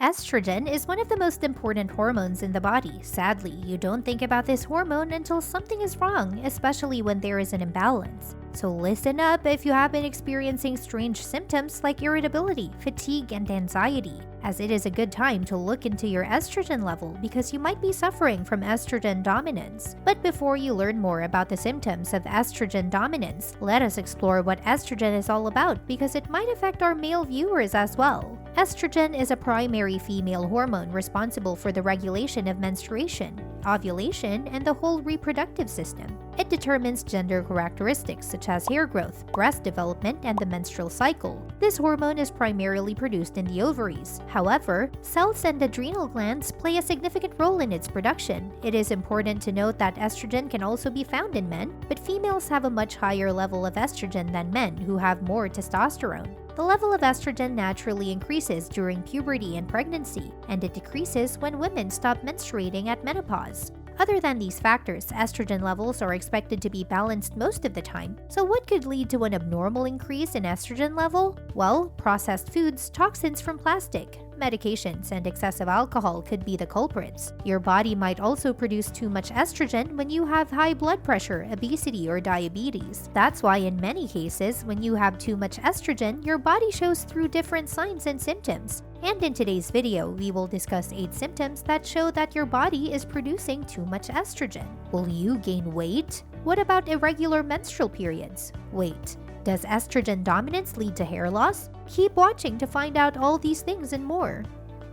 Estrogen is one of the most important hormones in the body. Sadly, you don't think about this hormone until something is wrong, especially when there is an imbalance. So listen up if you have been experiencing strange symptoms like irritability, fatigue, and anxiety, as it is a good time to look into your estrogen level because you might be suffering from estrogen dominance. But before you learn more about the symptoms of estrogen dominance, let us explore what estrogen is all about because it might affect our male viewers as well. Estrogen is a primary female hormone responsible for the regulation of menstruation, ovulation, and the whole reproductive system. It determines gender characteristics such as hair growth, breast development, and the menstrual cycle. This hormone is primarily produced in the ovaries. However, cells and adrenal glands play a significant role in its production. It is important to note that estrogen can also be found in men, but females have a much higher level of estrogen than men who have more testosterone. The level of estrogen naturally increases during puberty and pregnancy, and it decreases when women stop menstruating at menopause. Other than these factors, estrogen levels are expected to be balanced most of the time. So what could lead to an abnormal increase in estrogen level? Well, processed foods, toxins from plastic, medications, and excessive alcohol could be the culprits. Your body might also produce too much estrogen when you have high blood pressure, obesity, or diabetes. That's why in many cases, when you have too much estrogen, your body shows through different signs and symptoms. And in today's video, we will discuss 8 symptoms that show that your body is producing too much estrogen. Will you gain weight? What about irregular menstrual periods? Wait, does estrogen dominance lead to hair loss? Keep watching to find out all these things and more.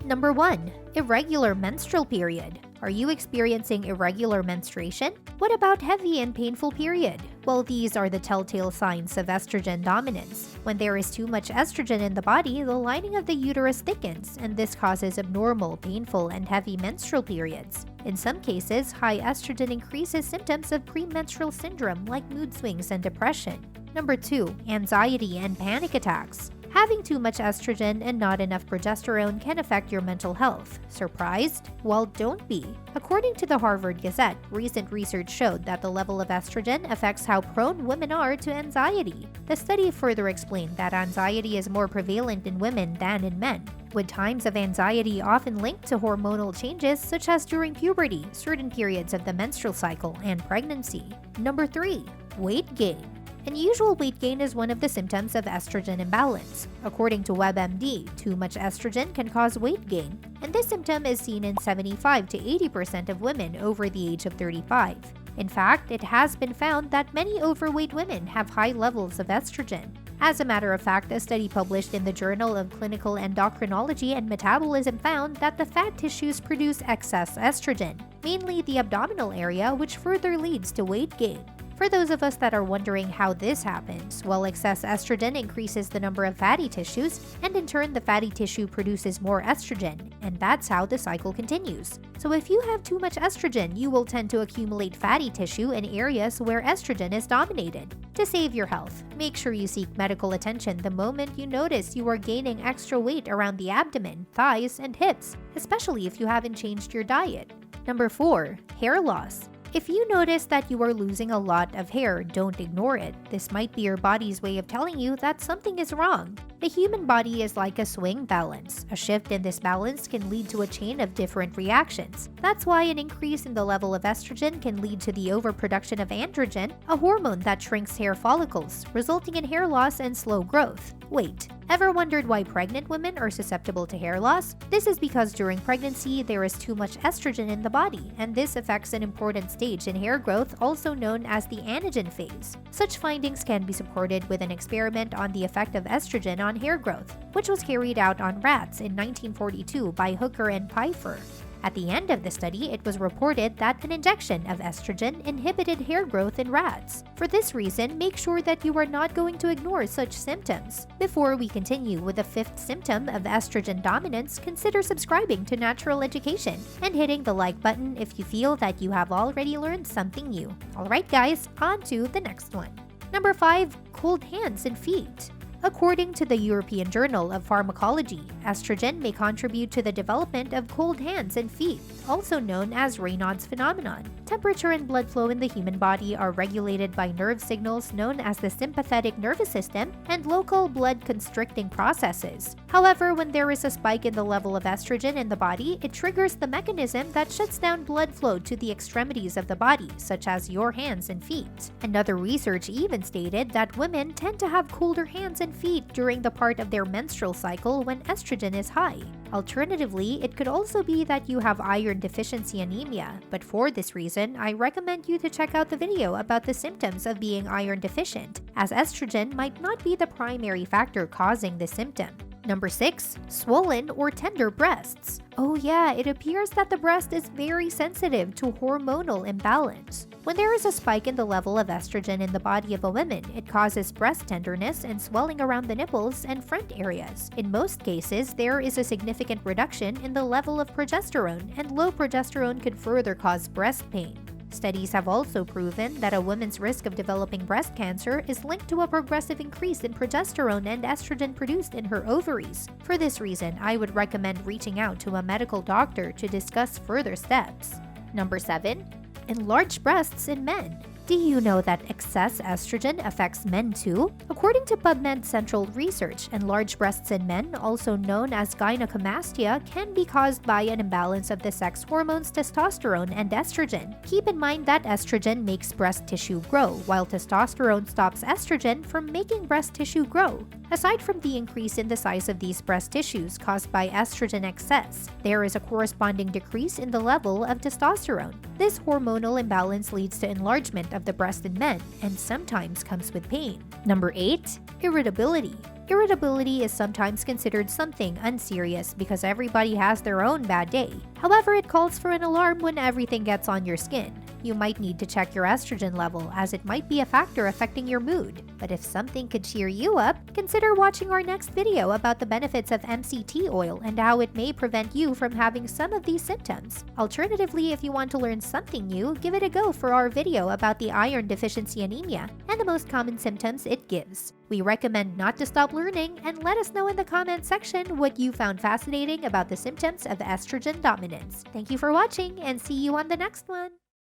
Number 1. Irregular menstrual period. Are you experiencing irregular menstruation? What about heavy and painful period? Well, these are the telltale signs of estrogen dominance. When there is too much estrogen in the body, the lining of the uterus thickens, and this causes abnormal, painful, and heavy menstrual periods. In some cases, high estrogen increases symptoms of premenstrual syndrome like mood swings and depression. Number 2. Anxiety and panic attacks. Having too much estrogen and not enough progesterone can affect your mental health. Surprised? Well, don't be. According to the Harvard Gazette, recent research showed that the level of estrogen affects how prone women are to anxiety. The study further explained that anxiety is more prevalent in women than in men, with times of anxiety often linked to hormonal changes such as during puberty, certain periods of the menstrual cycle, and pregnancy. Number 3. Weight gain. Unusual weight gain is one of the symptoms of estrogen imbalance. According to WebMD, too much estrogen can cause weight gain, and this symptom is seen in 75 to 80% of women over the age of 35. In fact, it has been found that many overweight women have high levels of estrogen. As a matter of fact, a study published in the Journal of Clinical Endocrinology and Metabolism found that the fat tissues produce excess estrogen, mainly the abdominal area, which further leads to weight gain. For those of us that are wondering how this happens, well, excess estrogen increases the number of fatty tissues, and in turn the fatty tissue produces more estrogen, and that's how the cycle continues. So if you have too much estrogen, you will tend to accumulate fatty tissue in areas where estrogen is dominated. To save your health, make sure you seek medical attention the moment you notice you are gaining extra weight around the abdomen, thighs, and hips, especially if you haven't changed your diet. Number 4. Hair loss. If you notice that you are losing a lot of hair, don't ignore it. This might be your body's way of telling you that something is wrong. The human body is like a swing balance. A shift in this balance can lead to a chain of different reactions. That's why an increase in the level of estrogen can lead to the overproduction of androgen, a hormone that shrinks hair follicles, resulting in hair loss and slow growth. Wait, ever wondered why pregnant women are susceptible to hair loss? This is because during pregnancy, there is too much estrogen in the body, and this affects an important stage in hair growth, also known as the anagen phase. Such findings can be supported with an experiment on the effect of estrogen on hair growth, which was carried out on rats in 1942 by Hooker and Pfeiffer. At the end of the study, it was reported that an injection of estrogen inhibited hair growth in rats. For this reason, make sure that you are not going to ignore such symptoms. Before we continue with the 5th symptom of estrogen dominance, consider subscribing to Natural Education and hitting the like button if you feel that you have already learned something new. Alright guys, on to the next one. Number 5. Cold hands and feet. According to the European Journal of Pharmacology, estrogen may contribute to the development of cold hands and feet, also known as Raynaud's phenomenon. Temperature and blood flow in the human body are regulated by nerve signals known as the sympathetic nervous system and local blood constricting processes. However, when there is a spike in the level of estrogen in the body, it triggers the mechanism that shuts down blood flow to the extremities of the body, such as your hands and feet. Another research even stated that women tend to have colder hands and feet during the part of their menstrual cycle when estrogen is high. Alternatively, it could also be that you have iron deficiency anemia, but for this reason, I recommend you to check out the video about the symptoms of being iron deficient, as estrogen might not be the primary factor causing this symptom. Number 6. Swollen or tender breasts. Oh yeah, it appears that the breast is very sensitive to hormonal imbalance. When there is a spike in the level of estrogen in the body of a woman, it causes breast tenderness and swelling around the nipples and front areas. In most cases, there is a significant reduction in the level of progesterone, and low progesterone could further cause breast pain. Studies have also proven that a woman's risk of developing breast cancer is linked to a progressive increase in progesterone and estrogen produced in her ovaries. For this reason, I would recommend reaching out to a medical doctor to discuss further steps. Number 7. Enlarged breasts in men. Do you know that excess estrogen affects men too? According to PubMed Central Research, enlarged breasts in men, also known as gynecomastia, can be caused by an imbalance of the sex hormones testosterone and estrogen. Keep in mind that estrogen makes breast tissue grow, while testosterone stops estrogen from making breast tissue grow. Aside from the increase in the size of these breast tissues caused by estrogen excess, there is a corresponding decrease in the level of testosterone. This hormonal imbalance leads to enlargement of the breast in men and sometimes comes with pain. Number 8. Irritability. Irritability is sometimes considered something unserious because everybody has their own bad day. However, it calls for an alarm when everything gets on your skin. You might need to check your estrogen level, as it might be a factor affecting your mood. But if something could cheer you up, consider watching our next video about the benefits of MCT oil and how it may prevent you from having some of these symptoms. Alternatively, if you want to learn something new, give it a go for our video about the iron deficiency anemia and the most common symptoms it gives. We recommend not to stop learning, and let us know in the comment section what you found fascinating about the symptoms of estrogen dominance. Thank you for watching, and see you on the next one!